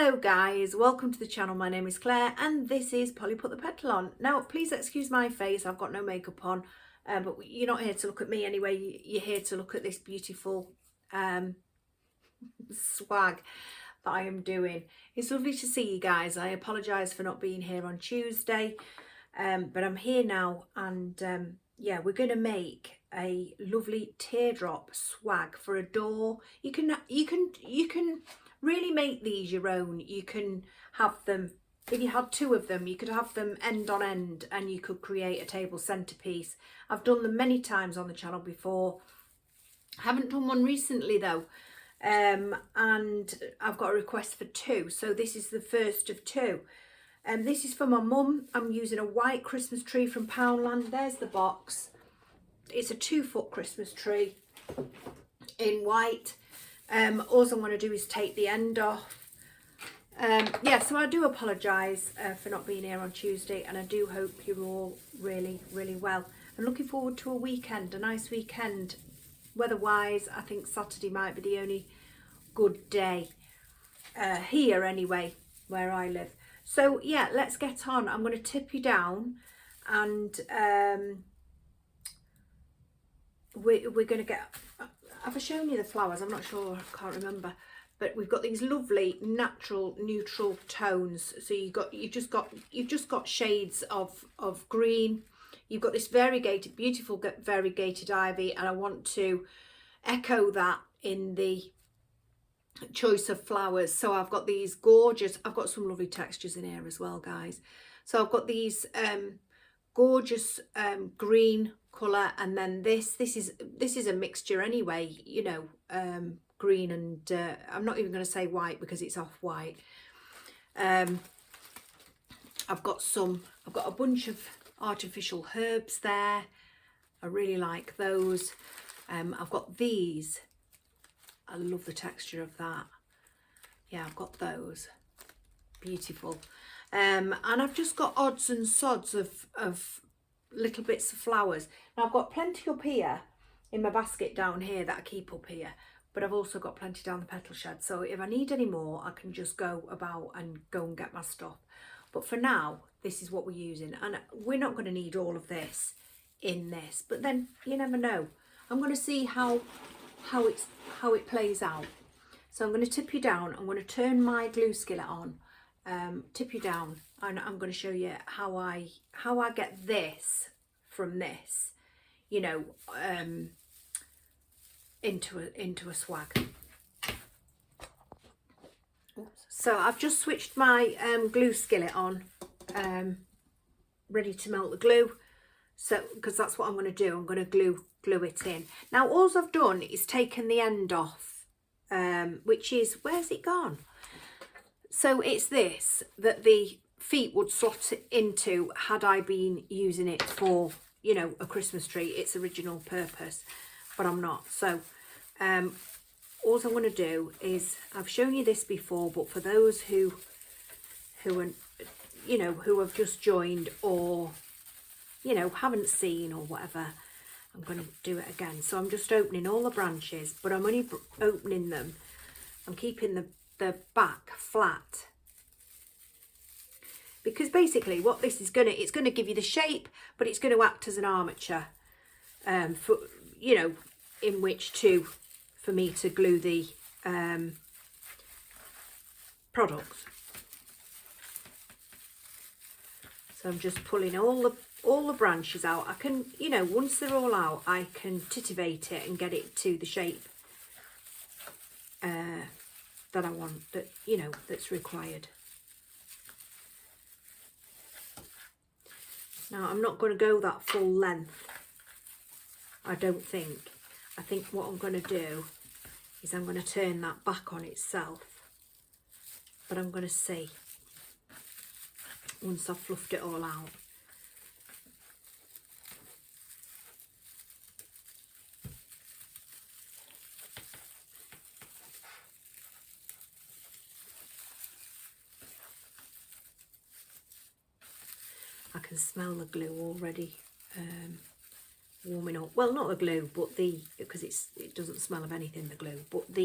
Hello guys, welcome to the channel. My name is Claire and this is Polly Put the Petal On. Now please excuse my face, I've got no makeup on, but you're not here to look at me anyway, you're here to look at this beautiful swag that I am doing. It's lovely to see you guys. I apologise for not being here on Tuesday, but I'm here now and yeah, we're going to make a lovely teardrop swag for a door. You can really make these your own. You can have them, if you had two of them, you could have them end on end and you could create a table centerpiece. I've done them many times on the channel before. I haven't done one recently though, and I've got a request for two, so this is the first of two. This is for my mum. I'm using a white Christmas tree from Poundland. There's the box. It's a 2-foot Christmas tree in white. All I'm going to do is take the end off. Yeah, so I do apologise for not being here on Tuesday, and I do hope you're all really well. I'm looking forward to a weekend, a nice weekend. Weather-wise, I think Saturday might be the only good day here anyway, where I live. So yeah, let's get on. I'm going to tip you down and we're going to get... Have I shown you the flowers? I'm not sure, I can't remember. But we've got these lovely natural neutral tones. So you've just got shades of green. You've got this variegated, beautiful variegated ivy, and I want to echo that in the choice of flowers. So I've got these gorgeous, I've got some lovely textures in here as well, guys. So I've got these gorgeous green colour, and then this is a mixture anyway, you know, green and I'm not even going to say white because it's off white. I've got a bunch of artificial herbs there. I really like those. I've got these. I love the texture of that. Yeah, I've got those. Beautiful. And I've just got odds and sods of little bits of flowers. Now I've got plenty up here in my basket down here that I keep up here, but I've also got plenty down the petal shed. So if I need any more, I can just go about and go and get my stuff. But for now, this is what we're using, and we're not going to need all of this in this, but then you never know. I'm going to see how it plays out. So I'm going to tip you down. I'm going to turn my glue skillet on, tip you down, and I'm going to show you how I get this from this, you know, into a swag. So I've just switched my glue skillet on, ready to melt the glue. So because that's what I'm going to do, I'm going to glue it in. Now all I've done is taken the end off, which is, where's it gone? So it's this that the feet would slot into had I been using it for, you know, a Christmas tree, its original purpose, but I'm not. So all I'm going to do is, I've shown you this before, but for those who are, you know, who have just joined or, you know, haven't seen or whatever, I'm going to do it again. So I'm just opening all the branches, but I'm only opening them. I'm keeping the back flat, because basically what this is going to, it's going to give you the shape, but it's going to act as an armature for, you know, in which to, for me to glue the products. So I'm just pulling all the branches out. I can, you know, once they're all out, I can titivate it and get it to the shape that I want, that, you know, that's required. Now I'm not going to go that full length, I don't think. I think what I'm going to do is I'm going to turn that back on itself, but I'm going to see once I've fluffed it all out. I can smell the glue already warming up. Well, not the glue, but the, because it doesn't smell of anything, the glue, but the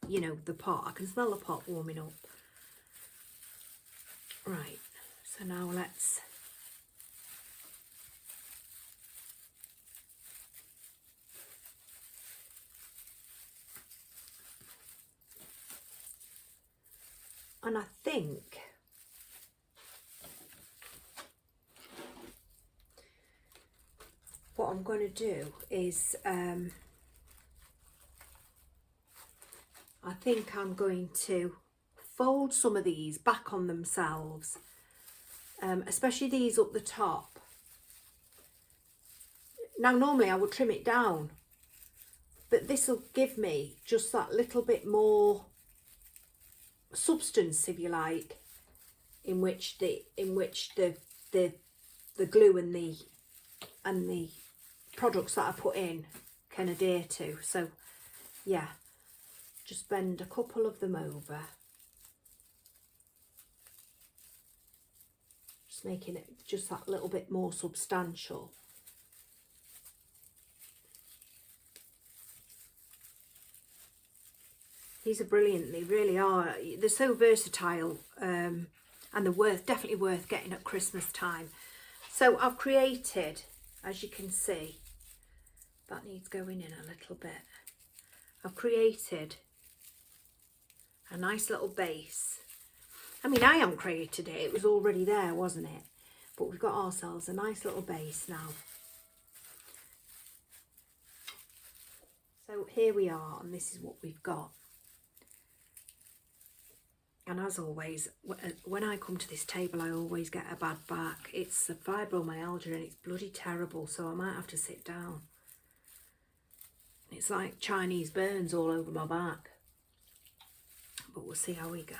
you know, the pot. I can smell the pot warming up. Right, so now let's and I think what I'm going to do is I think I'm going to fold some of these back on themselves, especially these up the top. Now normally I would trim it down, but this will give me just that little bit more substance, if you like, in which the glue and the products that I put in can adhere to. So yeah, just bend a couple of them over, just making it just that little bit more substantial. These are brilliant, they really are. They're so versatile, and they're definitely worth getting at Christmas time. So I've created, as you can see, that needs going in a little bit. I've created a nice little base. I mean, I haven't created it, it was already there, wasn't it? But we've got ourselves a nice little base now. So here we are, and this is what we've got. And as always, when I come to this table, I always get a bad back. It's a fibromyalgia and it's bloody terrible, so I might have to sit down. It's like Chinese burns all over my back. But we'll see how we go.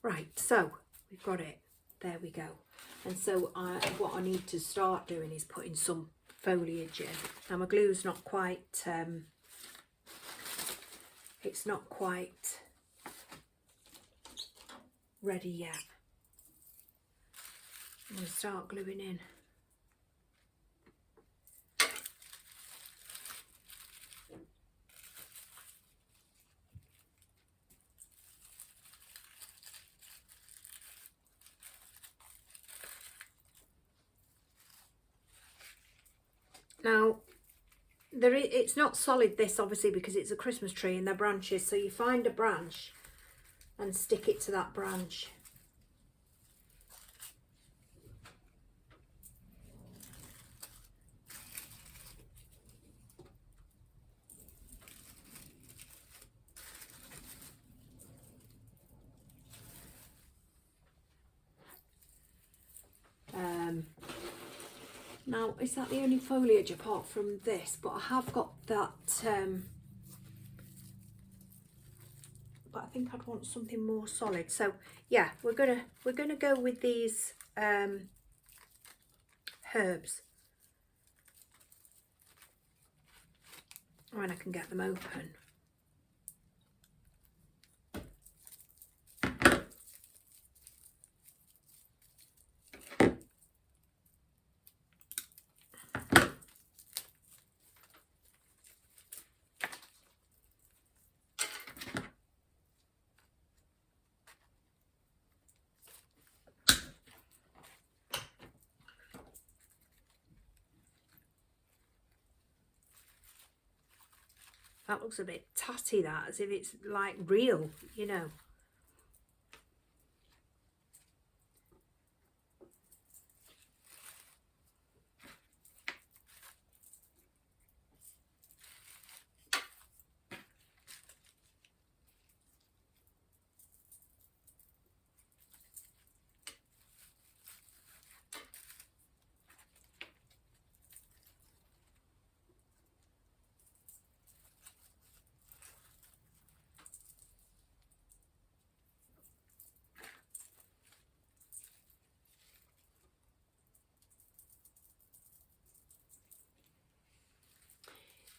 Right, so we've got it. There we go. And so what I need to start doing is putting some foliage in. Now my glue's not quite, it's not quite ready yet. I'm going to start gluing in. Now, it's not solid, this, obviously, because it's a Christmas tree and they're branches, so you find a branch and stick it to that branch. Now, is that the only foliage apart from this? But I have got that, but I think I'd want something more solid. So yeah, we're gonna go with these herbs when I can get them open. That looks a bit tatty, that, as if it's like real, you know.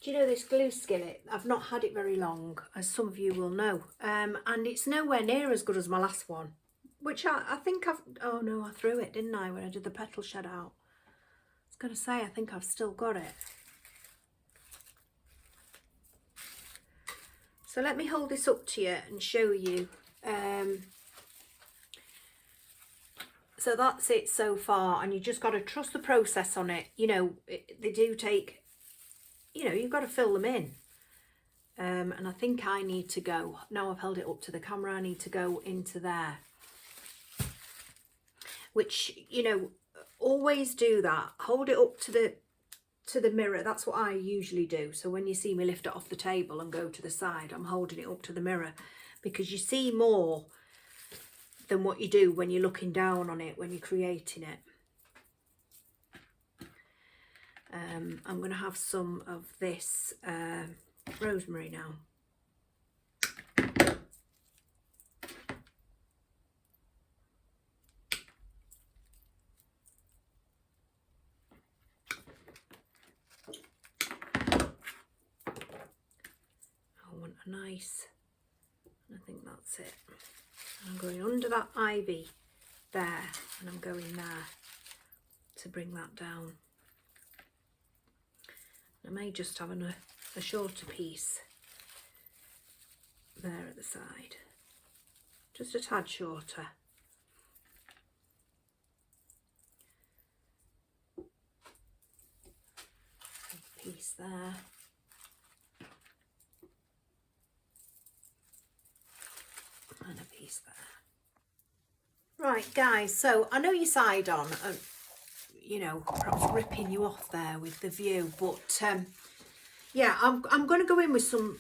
Do you know this glue skillet? I've not had it very long, as some of you will know, and it's nowhere near as good as my last one, which I think I've, oh no, I threw it, didn't I, when I did the petal shed out. I was going to say, I think I've still got it. So let me hold this up to you and show you So that's it so far, and you just got to trust the process on it. You know, they do take, you know, you've got to fill them in. And I think I need to go, now I've held it up to the camera, I need to go into there. Which, you know, always do that. Hold it up to the mirror. That's what I usually do. So when you see me lift it off the table and go to the side, I'm holding it up to the mirror, because you see more than what you do when you're looking down on it, when you're creating it. I'm going to have some of this rosemary now. I want a nice, I think that's it. I'm going under that ivy there, and I'm going there to bring that down. I may just have a shorter piece there at the side, just a tad shorter. A piece there. And a piece there. Right guys, so I know you side on, you know, perhaps ripping you off there with the view, but yeah, I'm going to go in with some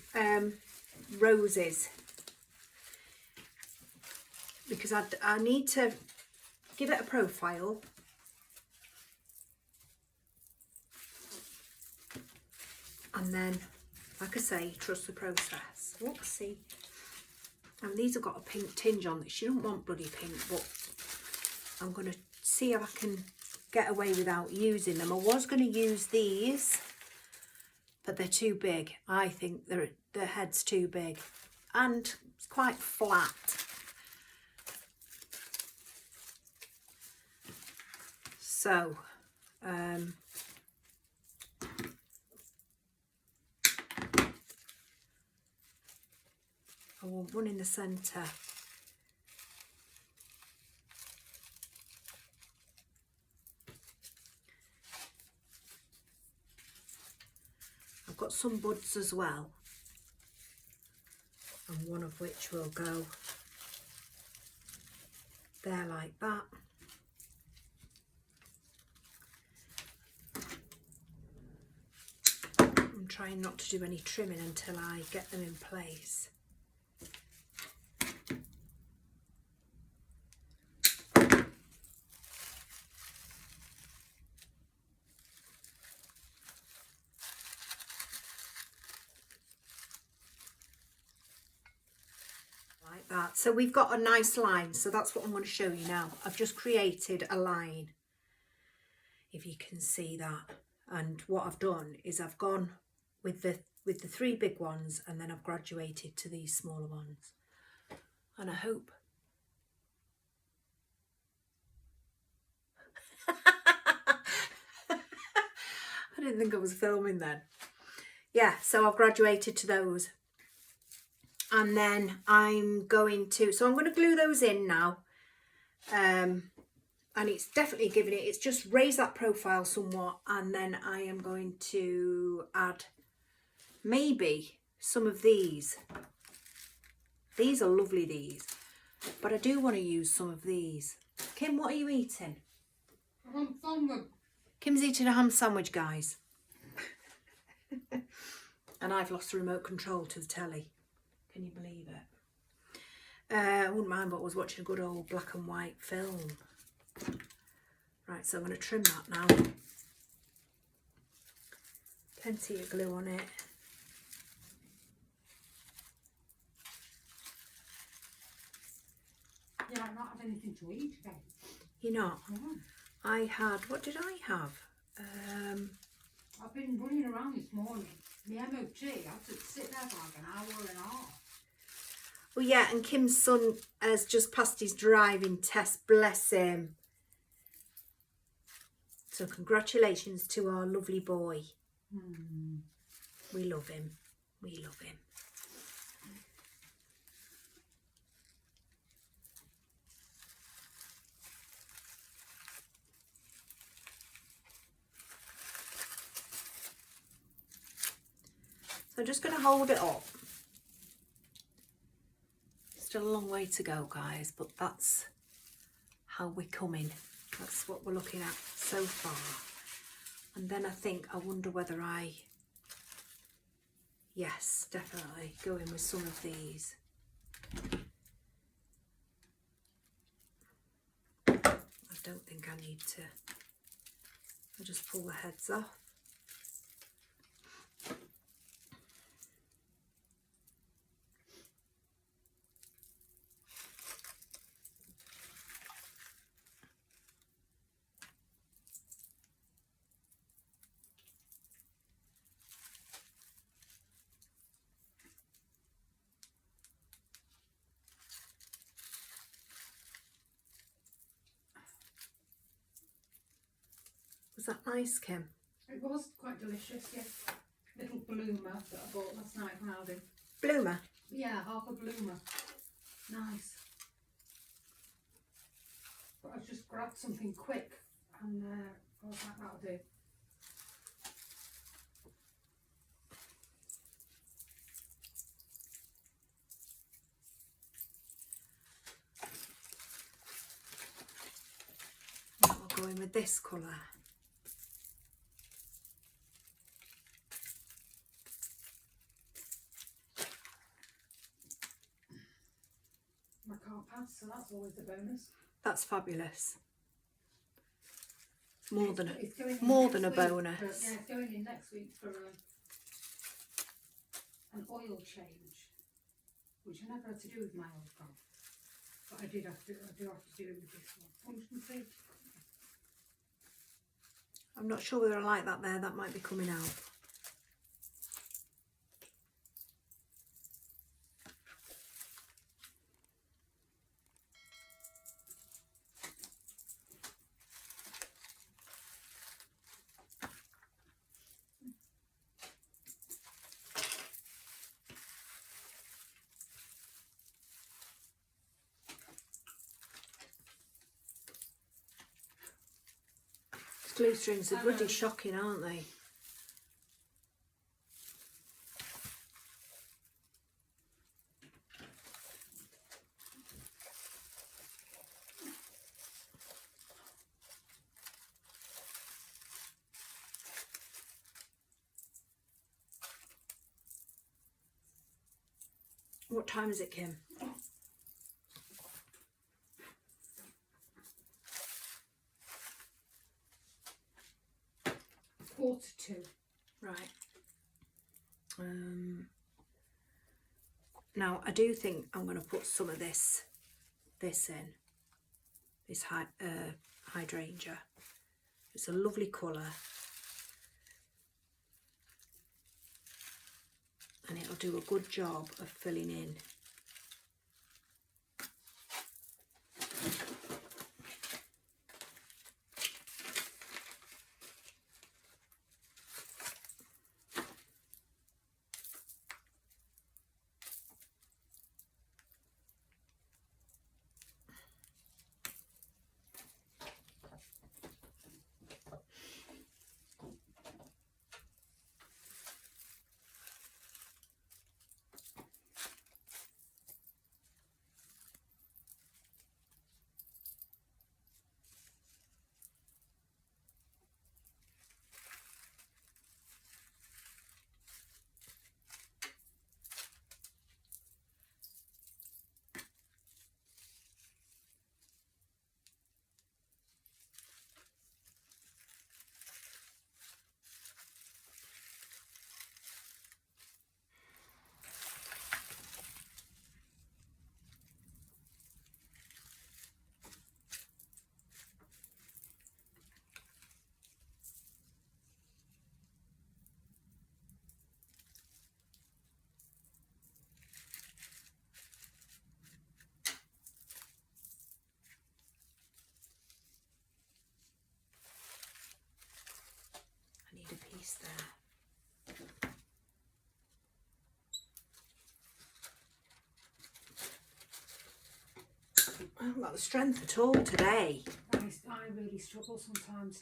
roses, because I need to give it a profile. And then, like I say, trust the process. Whoopsie. And these have got a pink tinge on this. You don't want bloody pink, but I'm going to see if I can get away without using them. I was going to use these, but they're too big. I think their head's too big, and it's quite flat. So, I want one in the centre. I've got some buds as well, and one of which will go there like that. I'm trying not to do any trimming until I get them in place. Like that. So we've got a nice line, so that's what I'm going to show you now. I've just created a line, if you can see that. And what I've done is I've gone with the three big ones, and then I've graduated to these smaller ones. And I hope I didn't think I was filming then. Yeah, so I've graduated to those. And then I'm going to glue those in now. And it's definitely giving it, it's just raised that profile somewhat. And then I am going to add maybe some of these. These are lovely, these. But I do want to use some of these. Kim, what are you eating? Ham sandwich. Kim's eating a ham sandwich, guys. And I've lost the remote control to the telly. Can you believe it? I wouldn't mind, but I was watching a good old black and white film. Right, so I'm going to trim that now. Plenty of glue on it. Yeah, I've not had anything to eat today. You're not? No. I had, what did I have? I've been running around this morning. The MOT, I had to sit there for like an hour and a half. Well, yeah, and Kim's son has just passed his driving test, bless him. So congratulations to our lovely boy. We love him. We love him. I'm just going to hold it up. Still a long way to go, guys, but that's how we're coming. That's what we're looking at so far. And then I wonder whether yes, definitely go in with some of these. I don't think I need to. I'll just pull the heads off. Was that nice, Kim? It was quite delicious, yeah. Little bloomer that I bought last night from Aldi. Bloomer? Yeah, half a bloomer. Nice. But I just grabbed something quick and I was like, that'll do. I'll go in with this colour. I can't pass, so that's always a bonus. That's fabulous. More than It's going in more next than a week bonus. yeah, it's going in next week for an oil change, which I never had to do with my old car, but I do have to do it with this one. You can see. I'm not sure whether I like that there. That might be coming out. Glue strings are bloody shocking, aren't they? What time is it, Kim? Quarter to. Right. Now I do think I'm going to put some of this in. This hydrangea. It's a lovely colour. And it'll do a good job of filling in. A piece there. I haven't got the strength at all today. I really struggle sometimes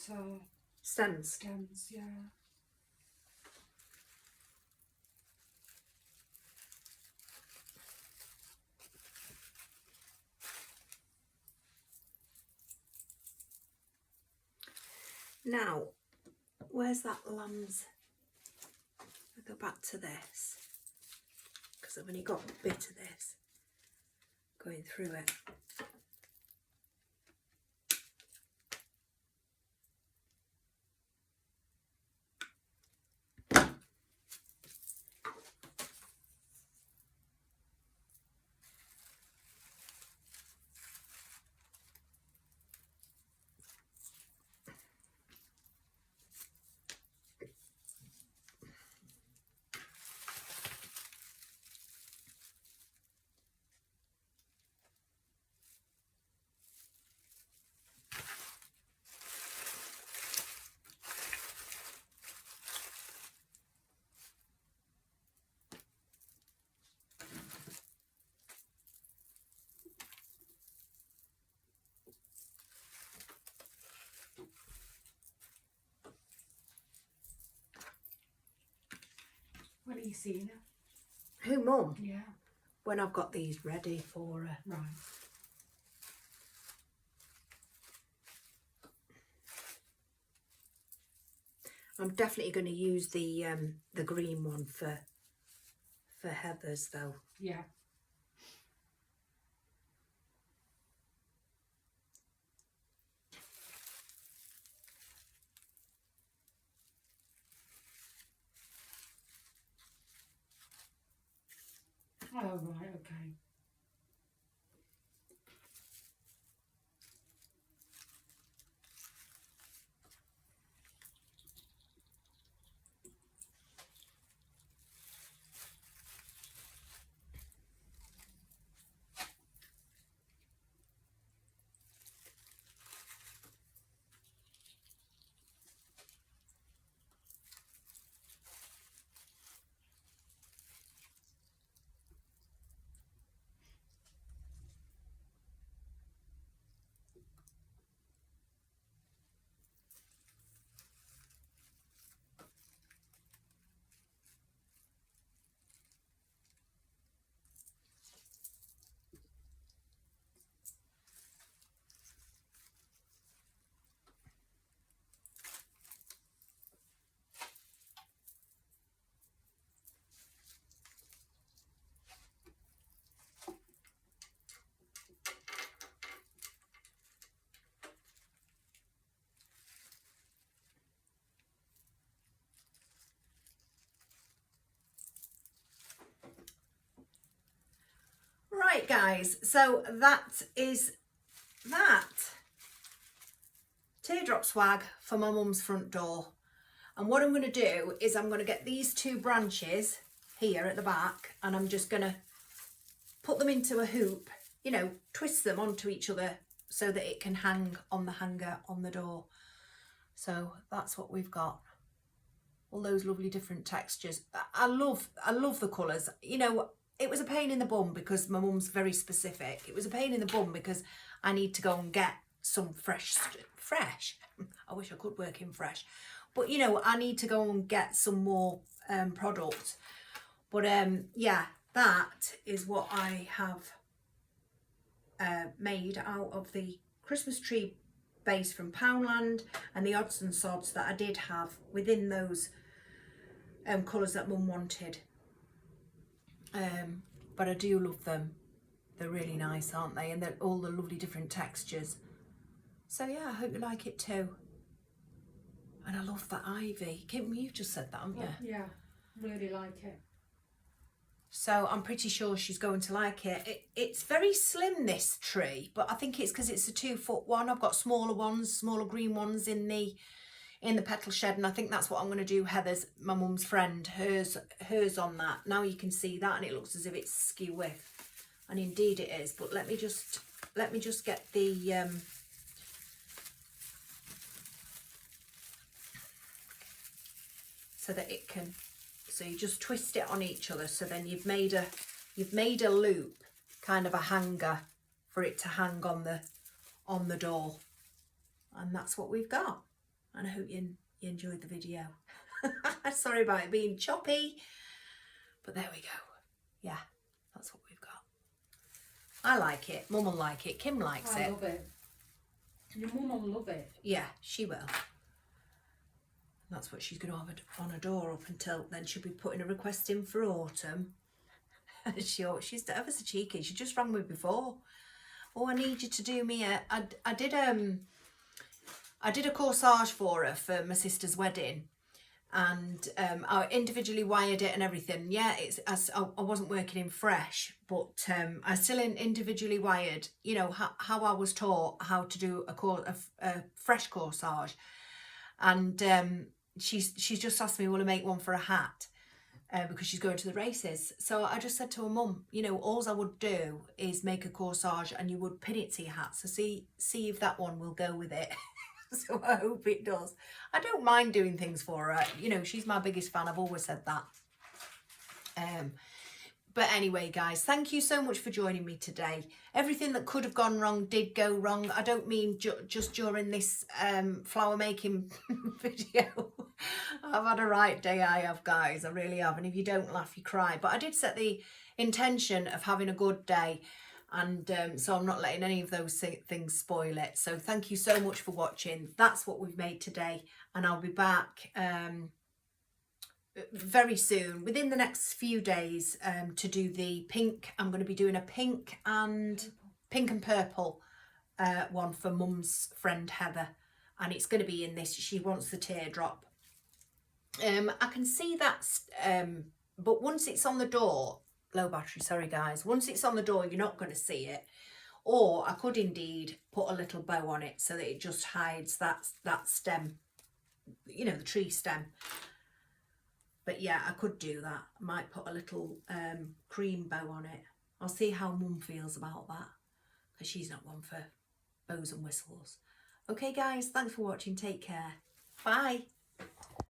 to Stems. stems, yeah. Now, where's that lamb's? I'll go back to this because I've only got a bit of this going through it. When are you seeing her? Who, Mum? Yeah. When I've got these ready for her. Right. I'm definitely going to use the green one for Heather's though. Yeah. Oh, right, okay. Right guys, so that is that. Teardrop swag for my mum's front door. And what I'm going to do is I'm going to get these two branches here at the back and I'm just going to put them into a hoop, you know, twist them onto each other so that it can hang on the hanger on the door. So that's what we've got. All those lovely different textures. I love the colours. You know, it was a pain in the bum because my mum's very specific. It was a pain in the bum because I need to go and get some fresh. I wish I could work in fresh. But, you know, I need to go and get some more products. But, yeah, that is what I have made out of the Christmas tree base from Poundland and the odds and sods that I did have within those colours that Mum wanted. But I do love them. They're really nice, aren't they? And they're all the lovely different textures. So yeah, I hope you like it too. And I love the ivy. Kim, you've just said that, haven't you? Yeah, really like it. So I'm pretty sure she's going to like it. It's very slim, this tree, but I think it's because it's a 2-foot one. I've got smaller ones, smaller green ones in the petal shed, and I think that's what I'm going to do. Heather's, my mum's friend, hers on that. Now you can see that, and it looks as if it's skew width, and indeed it is. But let me just get the so that it can. So you just twist it on each other. So then you've made a loop, kind of a hanger for it to hang on the door, and that's what we've got. And I hope you enjoyed the video. Sorry about it being choppy, but there we go. Yeah, that's what we've got. I like it. Mum will like it. Kim likes it. I love it. Your mum will love it. Yeah, she will. That's what she's going to have on her door up until then. She'll be putting a request in for autumn. She's ever so cheeky. She just rang me before. Oh, I need you to do me I did a corsage for her for my sister's wedding, and I individually wired it and everything. Yeah, I wasn't working in fresh, but I still individually wired. You know how I was taught how to do a fresh corsage, and she's just asked me, will I make one for a hat? Because she's going to the races. So I just said to her mum, you know, all I would do is make a corsage and you would pin it to your hat. So see if that one will go with it. So I hope it does. I don't mind doing things for her. You know, she's my biggest fan. I've always said that. But anyway, guys, thank you so much for joining me today. Everything that could have gone wrong did go wrong. I don't mean just during this flower making video. I've had a right day, I have, guys. I really have. And if you don't laugh, you cry. But I did set the intention of having a good day. And so I'm not letting any of those things spoil it. So thank you so much for watching. That's what we've made today. And I'll be back very soon, within the next few days, to do the pink. I'm going to be doing a pink and purple one for Mum's friend Heather, and it's going to be in this. She wants the teardrop. I can see that, but once it's on the door, low battery, sorry guys, once it's on the door you're not going to see it. Or I could indeed put a little bow on it so that it just hides that stem, you know, the tree stem. But yeah, I could do that. I might put a little cream bow on it. I'll see how Mum feels about that, because she's not one for bows and whistles. Okay guys, thanks for watching. Take care. Bye.